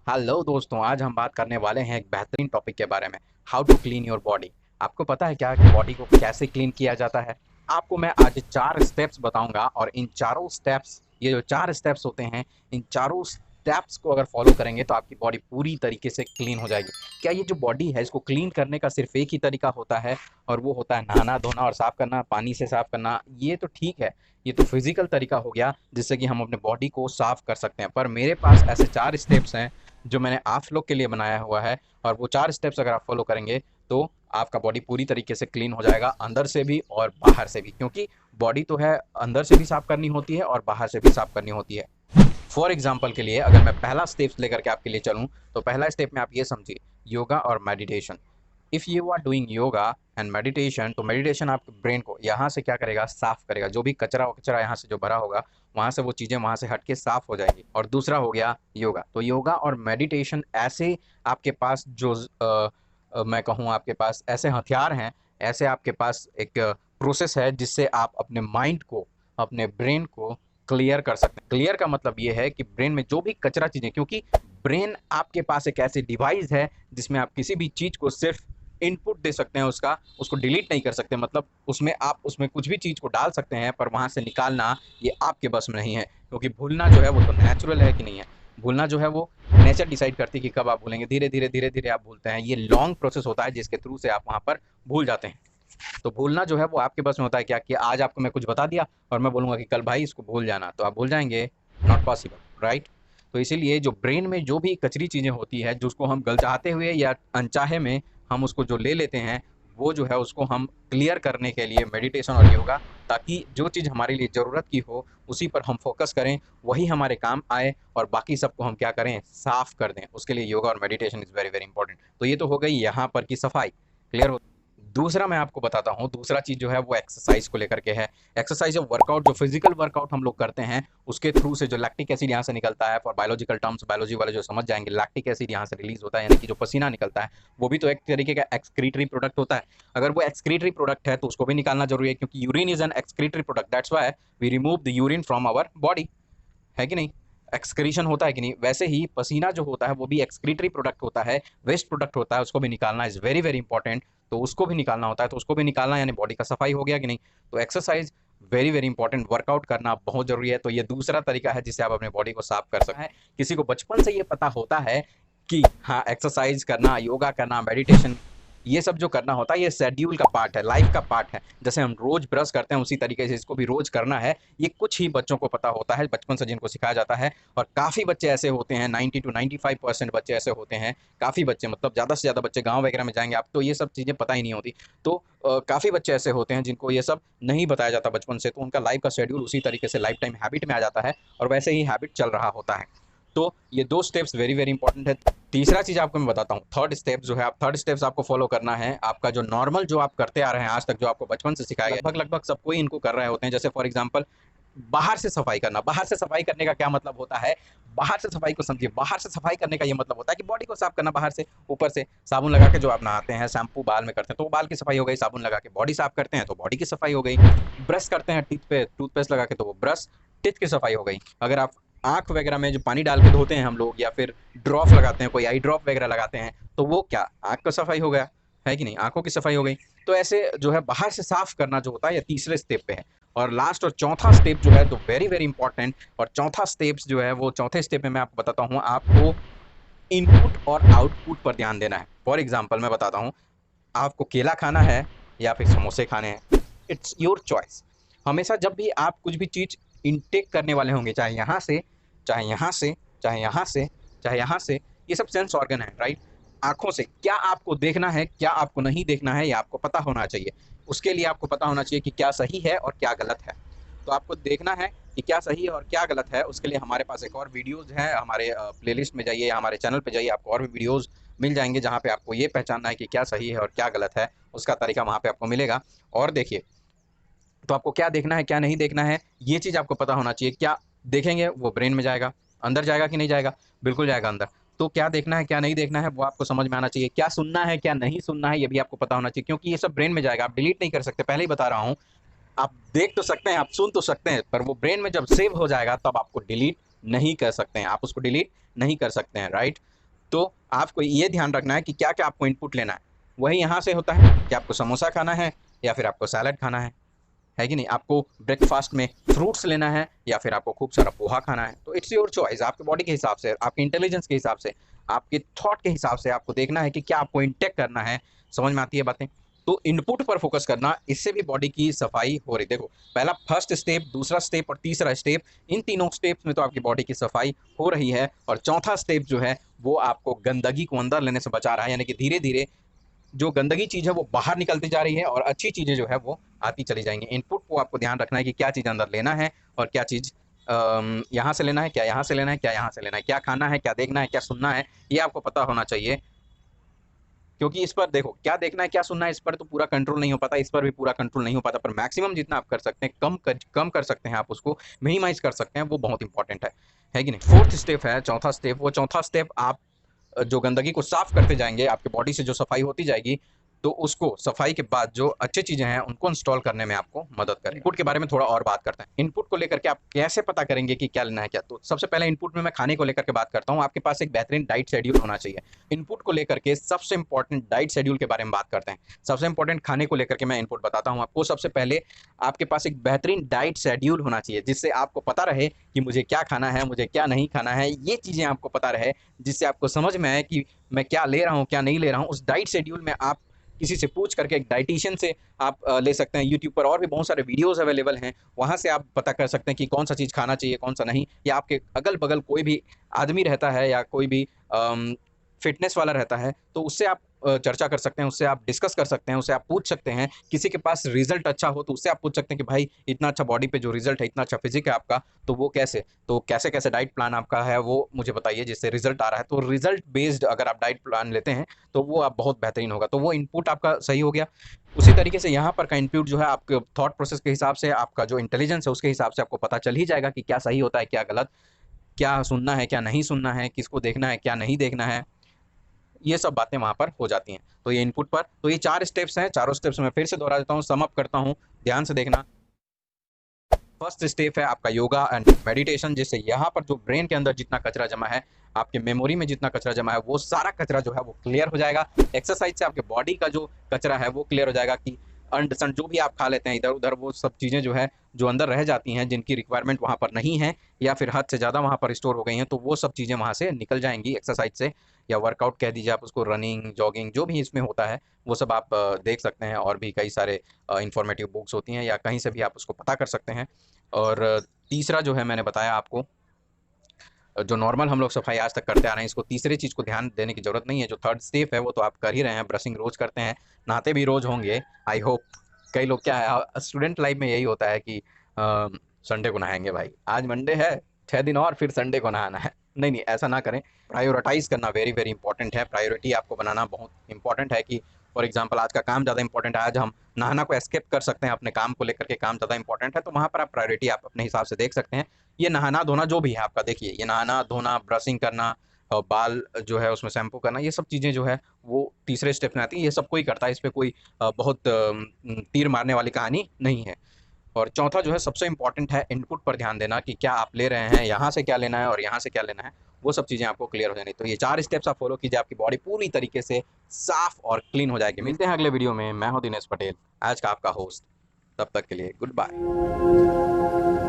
Hello दोस्तों, आज हम बात करने वाले हैं एक बेहतरीन टॉपिक के बारे में। How to clean your body. आपको पता है क्या कि बॉडी को कैसे क्लीन किया जाता है? आपको मैं आज 4 स्टेप्स बताऊंगा और इन चारों स्टेप्स, ये जो 4 स्टेप्स होते हैं, इन चारों स्टेप्स को अगर फॉलो करेंगे तो आपकी बॉडी पूरी तरीके से क्लीन हो जाएगी। क्या ये जो बॉडी है इसको क्लीन करने का सिर्फ एक ही तरीका होता है और वो होता है नहाना धोना और साफ करना, पानी से साफ करना? ये तो ठीक है, ये तो फिजिकल तरीका हो गया जिससे कि हम अपने बॉडी को साफ कर सकते हैं, पर मेरे पास ऐसे 4 स्टेप्स हैं जो मैंने आप लोग के लिए बनाया हुआ है। और वो 4 स्टेप्स अगर आप फॉलो करेंगे तो आपका बॉडी पूरी तरीके से क्लीन हो जाएगा, अंदर से भी और बाहर से भी, क्योंकि बॉडी तो है अंदर से भी साफ करनी होती है और बाहर से भी साफ करनी होती है। फॉर एग्जाम्पल के लिए अगर मैं पहला स्टेप्स लेकर के आपके लिए चलूँ तो पहला स्टेप में आप ये समझिए, योगा और meditation. If you are doing yoga and meditation, तो मेडिटेशन आपके ब्रेन को यहाँ से क्या करेगा, साफ करेगा। जो भी कचरा वचरा यहाँ से जो भरा होगा वहाँ से वो चीज़ें वहाँ से हट के साफ हो जाएंगी। और दूसरा हो गया योगा। तो योगा और मेडिटेशन ऐसे आपके पास जो मैं कहूँ आपके पास ऐसे हथियार हैं, ऐसे आपके पास एक प्रोसेस है जिससे आप अपने माइंड को, अपने ब्रेन को क्लियर कर सकते हैं। क्लियर का मतलब ये है कि ब्रेन में जो भी कचरा चीज़ें, क्योंकि ब्रेन आपके पास एक ऐसी डिवाइस है जिसमें आप किसी भी चीज़ को सिर्फ इनपुट दे सकते हैं, उसका उसको डिलीट नहीं कर सकते। मतलब उसमें आप उसमें कुछ भी चीज़ को डाल सकते हैं पर वहाँ से निकालना ये आपके बस में नहीं है, क्योंकि भूलना जो है वो तो नेचुरल है कि नहीं है। भूलना जो है वो नेचर डिसाइड करती है कि कब आप भूलेंगे। धीरे धीरे धीरे धीरे आप भूलते हैं। ये लॉन्ग प्रोसेस होता है जिसके थ्रू से आप वहाँ पर भूल जाते हैं। तो भूलना जो है वो आपके बस में होता है। क्या कि आज आपको मैं कुछ बता दिया और मैं बोलूँगा कि कल भाई इसको भूल जाना, तो आप भूल जाएंगे? Not possible, right? तो इसीलिए जो ब्रेन में जो भी कचरी चीज़ें होती है, जो उसको हम गल चाहते हुए या अनचाहे में हम उसको जो ले लेते हैं, वो जो है उसको हम क्लियर करने के लिए मेडिटेशन और योगा, ताकि जो चीज़ हमारे लिए ज़रूरत की हो उसी पर हम फोकस करें, वही हमारे काम आए और बाकी सबको हम क्या करें, साफ कर दें। उसके लिए योगा और meditation is very very important. तो ये तो हो गई यहाँ पर की सफाई, क्लियर हो। दूसरा मैं आपको बताता हूँ, दूसरा चीज़ जो है वो एक्सरसाइज को लेकर के है। एक्सरसाइज और वर्कआउट, जो फिजिकल वर्कआउट हम लोग करते हैं उसके थ्रू से जो लैक्टिक एसिड यहाँ से निकलता है, फॉर बायोलॉजिकल टर्म्स बायोलॉजी वाले जो समझ जाएंगे, लैक्टिक एसिड यहाँ से रिलीज होता है, यानी कि जो पसीना निकलता है वो भी तो एक तरीके का एक्सक्रीटरी प्रोडक्ट होता है। अगर वो एक्सक्रीटरी प्रोडक्ट है तो उसको भी निकालना जरूरी है, क्योंकि urine is an excretory product, that's why we remove the urine from our body, है कि नहीं? एक्सक्रीशन होता है कि नहीं? वैसे ही पसीना जो होता है वो भी एक्सक्रीटरी प्रोडक्ट होता है, वेस्ट प्रोडक्ट होता है, उसको भी निकालना इज वेरी वेरी इंपॉर्टेंट। तो उसको भी निकालना होता है, तो उसको भी निकालना यानी बॉडी का सफाई हो गया कि नहीं? तो exercise very very important, workout करना बहुत जरूरी है। तो ये दूसरा तरीका है जिससे आप अपने बॉडी को साफ कर सकते हैं। किसी को बचपन से ये पता होता है कि हाँ, एक्सरसाइज करना, योगा करना, मेडिटेशन, ये सब जो करना होता है ये शेड्यूल का पार्ट है, लाइफ का पार्ट है। जैसे हम रोज ब्रश करते हैं उसी तरीके से इसको भी रोज करना है। ये कुछ ही बच्चों को पता होता है, बचपन से जिनको सिखाया जाता है। और काफ़ी बच्चे ऐसे होते हैं, 90 to 95% बच्चे ऐसे होते हैं, काफ़ी बच्चे मतलब ज़्यादा से ज़्यादा बच्चे गांव वगैरह में जाएंगे आप तो ये सब चीज़ें पता ही नहीं होती। तो काफ़ी बच्चे ऐसे होते हैं जिनको ये सब नहीं बताया जाता बचपन से, तो उनका लाइफ का शेड्यूल उसी तरीके से लाइफ टाइम हैबिट में आ जाता है और वैसे ही हैबिट चल रहा होता है। तो ये 2 स्टेप्स वेरी वेरी इंपॉर्टेंट है। तीसरा चीज आपको मैं बताता हूँ, थर्ड स्टेप जो है, आप थर्ड स्टेप्स आपको फॉलो करना है। आपका जो नॉर्मल जो आप करते आ रहे हैं आज तक, जो आपको बचपन से सिखाया गया, लगभग लगभग सब कोई इनको कर रहे होते हैं। जैसे फॉर एग्जाम्पल बाहर से सफाई करना। बाहर से सफाई करने का क्या मतलब होता है? बाहर से सफाई को समझिए। बाहर से सफाई करने का ये मतलब होता है कि बॉडी को साफ करना बाहर से। ऊपर से साबुन लगा के जो आप नहाते हैं, शैम्पू बाल में करते हैं तो वो बाल की सफाई हो गई, साबुन लगा के बॉडी साफ करते हैं तो बॉडी की सफाई हो गई। ब्रश करते हैं टीथ पे टूथपेस्ट लगा के तो वो ब्रश, टीथ की सफाई हो गई। अगर आप आंख वगैरह में जो पानी डाल के धोते हैं हम लोग, या फिर ड्रॉप लगाते हैं, कोई आई ड्रॉप वगैरह लगाते हैं, तो वो क्या, आंख का सफाई हो गया, है कि नहीं? आंखों की सफाई हो गई। तो ऐसे जो है बाहर से साफ करना जो होता है ये तीसरे स्टेप पे है। और लास्ट और चौथा स्टेप जो है तो वेरी वेरी इंपॉर्टेंट, और चौथा स्टेप्स जो है वो चौथे स्टेप में मैं आपको बताता हूँ। आपको इनपुट और आउटपुट पर ध्यान देना है। फॉर एग्जाम्पल मैं बताता हूँ, आपको केला खाना है या फिर समोसे खाने हैं, इट्स योर चॉइस। हमेशा जब भी आप कुछ भी चीज़ इनटेक करने वाले होंगे, चाहे यहाँ से, चाहे यहाँ से, चाहे यहाँ से, चाहे यहाँ से, ये सब सेंस ऑर्गन है, राइट? आंखों से क्या आपको देखना है, क्या आपको नहीं देखना है, ये आपको पता होना चाहिए। उसके लिए आपको पता होना चाहिए कि क्या सही है और क्या गलत है। तो आपको देखना है कि क्या सही है और क्या गलत है। उसके लिए हमारे पास एक और वीडियोज़ है, हमारे प्लेलिस्ट में जाइए, हमारे चैनल पे जाइए, आपको और भी वीडियोज़ मिल जाएंगे जहाँ पे आपको ये पहचानना है कि क्या सही है और क्या गलत है। उसका तरीका वहाँ पे आपको मिलेगा। और देखिए, तो आपको क्या देखना है क्या नहीं देखना है ये चीज़ आपको पता होना चाहिए। क्या देखेंगे वो ब्रेन में जाएगा, अंदर जाएगा कि नहीं जाएगा? बिल्कुल जाएगा अंदर। तो क्या देखना है क्या नहीं देखना है वो आपको समझ में आना चाहिए। क्या सुनना है क्या नहीं सुनना है ये भी आपको पता होना चाहिए, क्योंकि ये सब ब्रेन में जाएगा, आप डिलीट नहीं कर सकते, पहले ही बता रहा हूँ। आप देख तो सकते हैं, आप सुन तो सकते हैं, पर वो ब्रेन में जब सेव हो जाएगा तब आपको डिलीट नहीं कर सकते हैं, आप उसको डिलीट नहीं कर सकते हैं, राइट? तो आपको ये ध्यान रखना है कि क्या क्या आपको इनपुट लेना है। वही यहाँ से होता है कि आपको समोसा खाना है या फिर आपको सैलड खाना है कि नहीं, आपको ब्रेकफास्ट में फ्रूट्स लेना है या फिर आपको खूब सारा पोहा खाना है। तो इट्स योर चॉइस, आपके बॉडी के हिसाब से, आपके इंटेलिजेंस के हिसाब से, आपके थॉट के हिसाब से आपको देखना है कि क्या आपको इंटेक करना है। समझ में आती है बातें? तो इनपुट पर फोकस करना, इससे भी बॉडी की सफाई हो रही। देखो, पहला फर्स्ट स्टेप, दूसरा स्टेप और तीसरा स्टेप, इन तीनों स्टेप्स में तो आपकी बॉडी की सफाई हो रही है। और चौथा स्टेप जो है वो आपको गंदगी को अंदर लेने से बचा रहा है, यानी कि धीरे धीरे जो गंदगी चीज़ है वो बाहर निकलती जा रही है और अच्छी चीज़ें जो है वो आती चली जाएंगी। इनपुट को आपको ध्यान रखना है कि क्या चीज़ अंदर लेना है और क्या चीज़ यहाँ से लेना है, क्या यहाँ से लेना है, क्या यहाँ से लेना है, क्या खाना है, क्या देखना है, क्या सुनना है, ये आपको पता होना चाहिए। क्योंकि इस पर देखो, क्या देखना है क्या सुनना है, इस पर तो पूरा कंट्रोल नहीं हो पाता, इस पर भी पूरा कंट्रोल नहीं हो पाता, पर मैक्सिमम जितना आप कर सकते हैं, कम कर सकते हैं, आप उसको मिनिमाइज कर सकते हैं, वो बहुत इंपॉर्टेंट है कि नहीं। फोर्थ स्टेप है, चौथा स्टेप, वो चौथा स्टेप आप जो गंदगी को साफ करते जाएंगे, आपके बॉडी से जो सफाई होती जाएगी, तो उसको सफाई के बाद जो अच्छी चीजें हैं उनको इंस्टॉल करने में आपको मदद करें। इनपुट के बारे में थोड़ा और बात करते हैं। इनपुट को लेकर के आप कैसे पता करेंगे कि क्या लेना है क्या, तो सबसे पहले इनपुट में मैं खाने को लेकर के बात करता हूँ। आपके पास एक बेहतरीन डाइट शेड्यूल होना चाहिए। इनपुट को लेकर के सबसे इंपॉर्टेंट डाइट शेड्यूल के बारे में बात करते हैं। सबसे इंपॉर्टेंट खाने को लेकर के मैं इनपुट बताता हूँ आपको। सबसे पहले आपके पास एक बेहतरीन डाइट शेड्यूल होना चाहिए, जिससे आपको पता रहे कि मुझे क्या खाना है, मुझे क्या नहीं खाना है, ये चीज़ें आपको पता रहे, जिससे आपको समझ में आए कि मैं क्या ले रहा हूँ, क्या नहीं ले रहा हूँ। उस डाइट शेड्यूल में आप किसी से पूछ करके, एक डाइटिशियन से आप ले सकते हैं। यूट्यूब पर और भी बहुत सारे वीडियोस अवेलेबल हैं, वहाँ से आप पता कर सकते हैं कि कौन सा चीज़ खाना चाहिए, कौन सा नहीं। या आपके अगल बगल कोई भी आदमी रहता है या कोई भी फिटनेस वाला रहता है, तो उससे आप चर्चा कर सकते हैं, उससे आप डिस्कस कर सकते हैं, उससे आप पूछ सकते हैं। किसी के पास रिजल्ट अच्छा हो तो उससे आप पूछ सकते हैं कि भाई इतना अच्छा बॉडी पे जो रिजल्ट है, इतना अच्छा फिजिक है आपका, तो वो कैसे, तो कैसे कैसे डाइट प्लान आपका है वो मुझे बताइए जिससे रिजल्ट आ रहा है। तो रिजल्ट बेस्ड अगर आप डाइट प्लान लेते हैं तो वो आप बहुत बेहतरीन होगा। तो वो इनपुट आपका सही हो गया। उसी तरीके से यहाँ पर का इनपुट जो है आपके थॉट प्रोसेस के हिसाब से, आपका जो इंटेलिजेंस है उसके हिसाब से आपको पता चल ही जाएगा कि क्या सही होता है, क्या गलत, क्या सुनना है, क्या नहीं सुनना है, किसको देखना है, क्या नहीं देखना है। ये सब बातें वहाँ पर हो जाती हैं। तो ये इनपुट पर, तो ये 4 स्टेप्स हैं। चारों स्टेप्स मैं फिर से दोहरा देता हूँ, सम अप करता हूँ, ध्यान से देखना। फर्स्ट स्टेप है आपका योगा एंड मेडिटेशन, जिससे यहाँ पर जो ब्रेन के अंदर जितना कचरा जमा है, आपके मेमोरी में जितना कचरा जमा है, वो सारा कचरा जो है वो क्लियर हो जाएगा। एक्सरसाइज से आपके बॉडी का जो कचरा है वो क्लियर हो जाएगा कि अनडिसेंट जो भी आप खा लेते हैं इधर उधर, वो सब चीज़ें जो है जो अंदर रह जाती हैं, जिनकी रिक्वायरमेंट वहाँ पर नहीं है या फिर हद से ज़्यादा वहाँ पर स्टोर हो गई हैं, तो वो सब चीज़ें वहाँ से निकल जाएंगी एक्सरसाइज से, या वर्कआउट कह दीजिए आप उसको, रनिंग, जॉगिंग, जो भी इसमें होता है वो सब आप देख सकते हैं। और भी कई सारे इंफॉर्मेटिव बुक्स होती हैं या कहीं से भी आप उसको पता कर सकते हैं। और तीसरा जो है मैंने बताया आपको, जो नॉर्मल हम लोग सफाई आज तक करते आ रहे हैं, इसको तीसरे चीज़ को ध्यान देने की ज़रूरत नहीं है। जो थर्ड स्टेप है वो तो आप कर ही रहे हैं, ब्रशिंग रोज़ करते हैं, नहाते भी रोज़ होंगे, आई होप। कई लोग क्या है, स्टूडेंट लाइफ में यही होता है कि संडे को नहाएंगे, भाई आज मंडे है, 6 दिन और फिर संडे को नहाना है। नहीं नहीं, ऐसा ना करें। प्रायोरिटाइज करना वेरी वेरी इंपॉर्टेंट है। प्रायोरिटी आपको बनाना बहुत इंपॉर्टेंट है कि फॉर एग्जाम्पल आज का काम ज़्यादा इंपॉर्टेंट है, आज हम नहाना को एस्केप कर सकते हैं, अपने काम को लेकर के काम ज़्यादा इंपॉर्टेंट है, तो वहाँ पर आप प्रायोरिटी आप अपने हिसाब से देख सकते हैं। ये नहाना धोना जो भी है आपका, देखिए ये नहाना धोना, ब्रशिंग करना और बाल जो है उसमें शैम्पू करना, ये सब चीज़ें जो है वो तीसरे स्टेप में आती हैं। ये सब कोई करता है, इस पर कोई बहुत तीर मारने वाली कहानी नहीं है। और चौथा जो है सबसे इंपॉर्टेंट है, इनपुट पर ध्यान देना कि क्या आप ले रहे हैं, यहाँ से क्या लेना है और यहाँ से क्या लेना है, वो सब चीज़ें आपको क्लियर हो जानी। तो ये 4 स्टेप्स आप फॉलो कीजिए, आपकी बॉडी पूरी तरीके से साफ और क्लीन हो जाएगी। मिलते हैं अगले वीडियो में। मैं हूँ दिनेश पटेल, आज का आपका होस्ट। तब तक के लिए गुड बाय।